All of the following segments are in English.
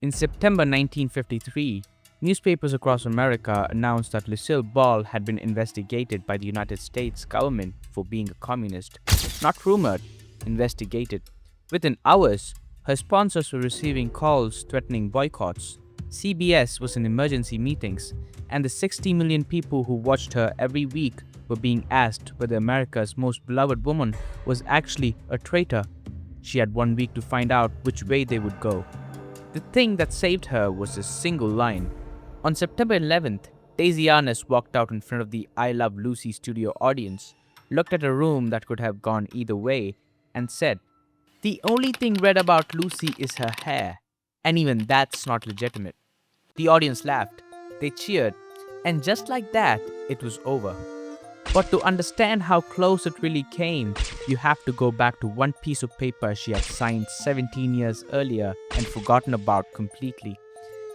In September 1953, newspapers across America announced that Lucille Ball had been investigated by the United States government for being a communist. Not rumored, investigated. Within hours, her sponsors were receiving calls threatening boycotts. CBS was in emergency meetings, and the 60 million people who watched her every week were being asked whether America's most beloved woman was actually a traitor. She had 1 week to find out which way they would go. The thing that saved her was a single line. On September 11th, Daisy Arness walked out in front of the I Love Lucy studio audience, looked at a room that could have gone either way, and said, "The only thing red about Lucy is her hair, and even that's not legitimate." The audience laughed, they cheered, and just like that, it was over. But to understand how close it really came, you have to go back to one piece of paper she had signed 17 years earlier and forgotten about completely.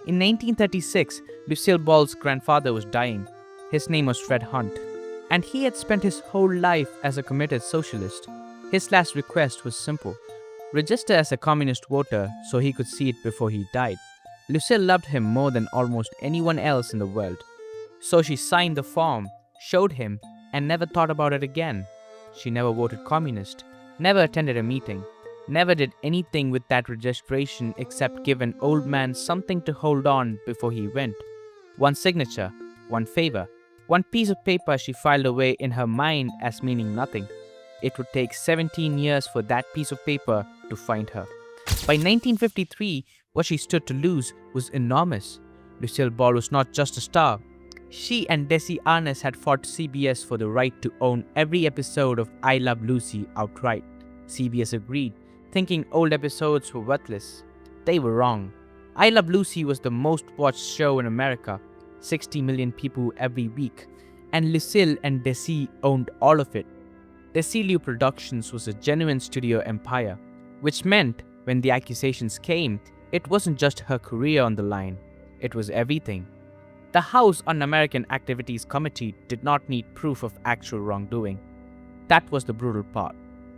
In 1936, Lucille Ball's grandfather was dying. His name was Fred Hunt, and he had spent his whole life as a committed socialist. His last request was simple: register as a communist voter so he could see it before he died. Lucille loved him more than almost anyone else in the world. So she signed the form, showed him, and never thought about it again. She never voted communist, never attended a meeting, never did anything with that registration except give an old man something to hold on before he went. One signature, one favor, one piece of paper she filed away in her mind as meaning nothing. It would take 17 years for that piece of paper to find her. By 1953, what she stood to lose was enormous. Lucille Ball was not just a star. She and Daisy Arness had fought CBS for the right to own every episode of I Love Lucy outright. CBS agreed, thinking old episodes were worthless. They were wrong. I Love Lucy was the most watched show in America, 60 million people every week, and Lucille and Daisy owned all of it. Desilu Productions was a genuine studio empire, which meant when the accusations came, it wasn't just her career on the line, it was everything. The House Un-American Activities Committee did not need proof of actual wrongdoing. That was the brutal part.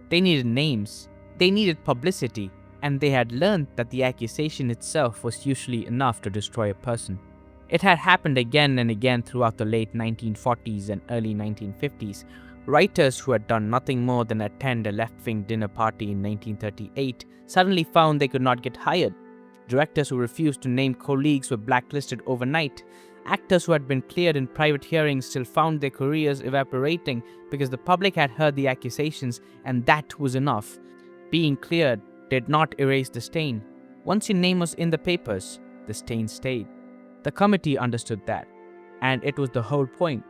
They needed names, they needed publicity, and they had learned that the accusation itself was usually enough to destroy a person. It had happened again and again throughout the late 1940s and early 1950s. Writers who had done nothing more than attend a left-wing dinner party in 1938 suddenly found they could not get hired. Directors who refused to name colleagues were blacklisted overnight. Actors who had been cleared in private hearings still found their careers evaporating because the public had heard the accusations, and that was enough. Being cleared did not erase the stain. Once your name was in the papers, the stain stayed. The committee understood that, and it was the whole point.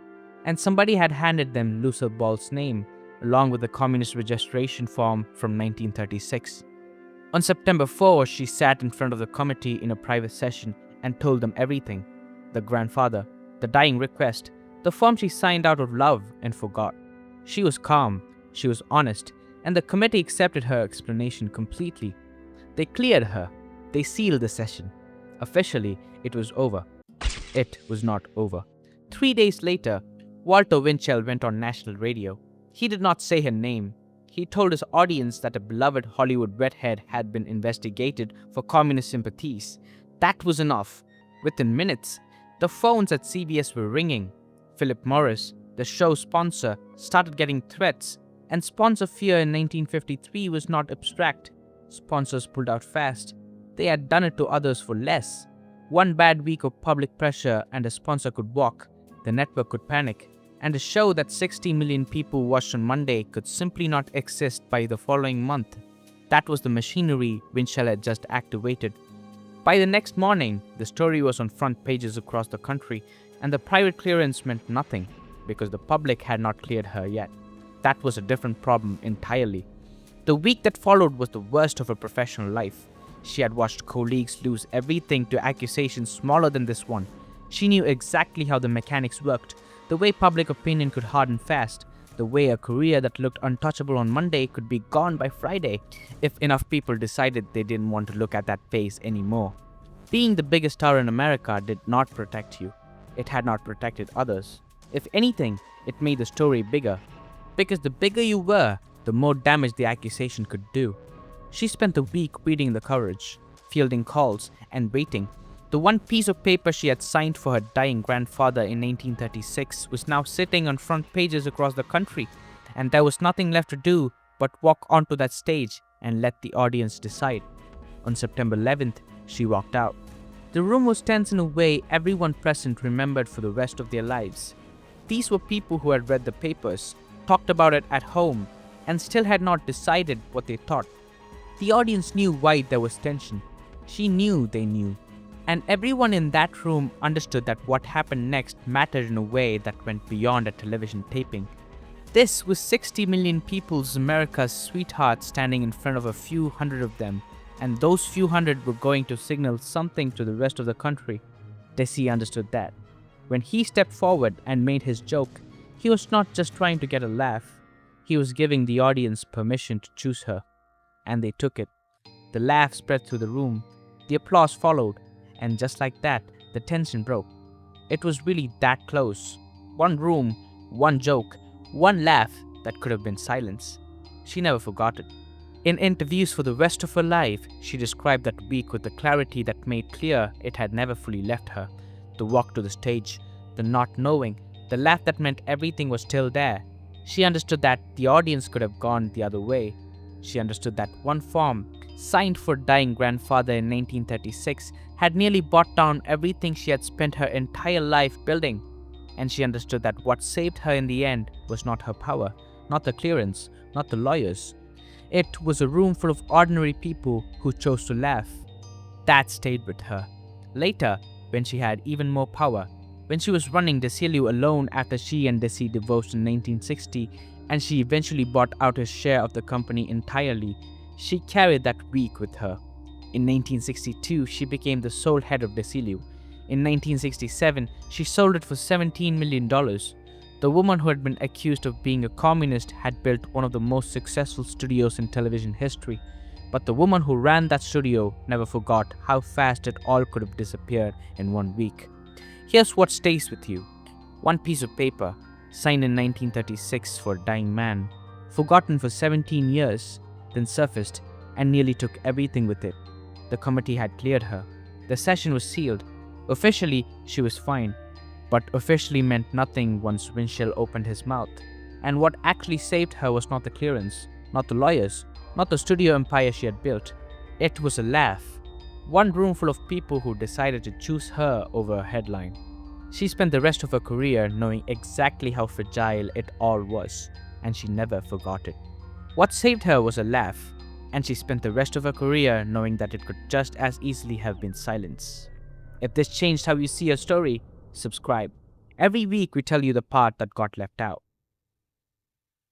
And somebody had handed them Lucille Ball's name, along with the communist registration form from 1936. On September 4, she sat in front of the committee in a private session and told them everything. The grandfather, the dying request, the form she signed out of love and forgot. She was calm, she was honest, and the committee accepted her explanation completely. They cleared her. They sealed the session. Officially, it was over. It was not over. 3 days later, Walter Winchell went on national radio. He did not say her name. He told his audience that a beloved Hollywood redhead had been investigated for communist sympathies. That was enough. Within minutes, the phones at CBS were ringing. Philip Morris, the show's sponsor, started getting threats, and sponsor fear in 1953 was not abstract. Sponsors pulled out fast. They had done it to others for less. One bad week of public pressure and a sponsor could walk. The network could panic, and a show that 60 million people watched on Monday could simply not exist by the following month. That was the machinery Winchell had just activated. By the next morning, the story was on front pages across the country, and the private clearance meant nothing because the public had not cleared her yet. That was a different problem entirely. The week that followed was the worst of her professional life. She had watched colleagues lose everything to accusations smaller than this one. She knew exactly how the mechanics worked, the way public opinion could harden fast, the way a career that looked untouchable on Monday could be gone by Friday if enough people decided they didn't want to look at that face anymore. Being the biggest star in America did not protect you. It had not protected others. If anything, it made the story bigger. Because the bigger you were, the more damage the accusation could do. She spent the week reading the coverage. fielding calls, and waiting. The one piece of paper she had signed for her dying grandfather in 1936 was now sitting on front pages across the country, and there was nothing left to do but walk onto that stage and let the audience decide. On September 11th, she walked out. The room was tense in a way everyone present remembered for the rest of their lives. These were people who had read the papers, talked about it at home, and still had not decided what they thought. The audience knew why there was tension. She knew they knew. And everyone in that room understood that what happened next mattered in a way that went beyond a television taping. This was 60 million people's America's sweetheart standing in front of a few hundred of them, and those few hundred were going to signal something to the rest of the country. Desi understood that. When he stepped forward and made his joke, he was not just trying to get a laugh, he was giving the audience permission to choose her. And they took it. The laugh spread through the room, the applause followed, and just like that, the tension broke. It was really that close. One room, one joke, one laugh that could have been silence. She never forgot it. In interviews for the rest of her life, she described that week with the clarity that made clear it had never fully left her. The walk to the stage, the not knowing, the laugh that meant everything was still there. She understood that the audience could have gone the other way. She understood that one form, signed for dying grandfather in 1936, had nearly bought down everything she had spent her entire life building. And she understood that what saved her in the end was not her power, not the clearance, not the lawyers. It was a room full of ordinary people who chose to laugh. That stayed with her. Later, when she had even more power, when she was running Desilu alone after she and Desi divorced in 1960, and she eventually bought out his share of the company entirely, she carried that week with her. In 1962, she became the sole head of Desilu. In 1967, she sold it for $17 million. The woman who had been accused of being a communist had built one of the most successful studios in television history. But the woman who ran that studio never forgot how fast it all could have disappeared in 1 week. Here's what stays with you. One piece of paper, signed in 1936 for a dying man, forgotten for 17 years, then surfaced and nearly took everything with it. The committee had cleared her. The session was sealed. Officially, she was fine. But officially meant nothing once Winchell opened his mouth. And what actually saved her was not the clearance, not the lawyers, not the studio empire she had built. It was a laugh. One room full of people who decided to choose her over a headline. She spent the rest of her career knowing exactly how fragile it all was, and she never forgot it. What saved her was a laugh, and she spent the rest of her career knowing that it could just as easily have been silence. If this changed how you see a story, subscribe. Every week we tell you the part that got left out.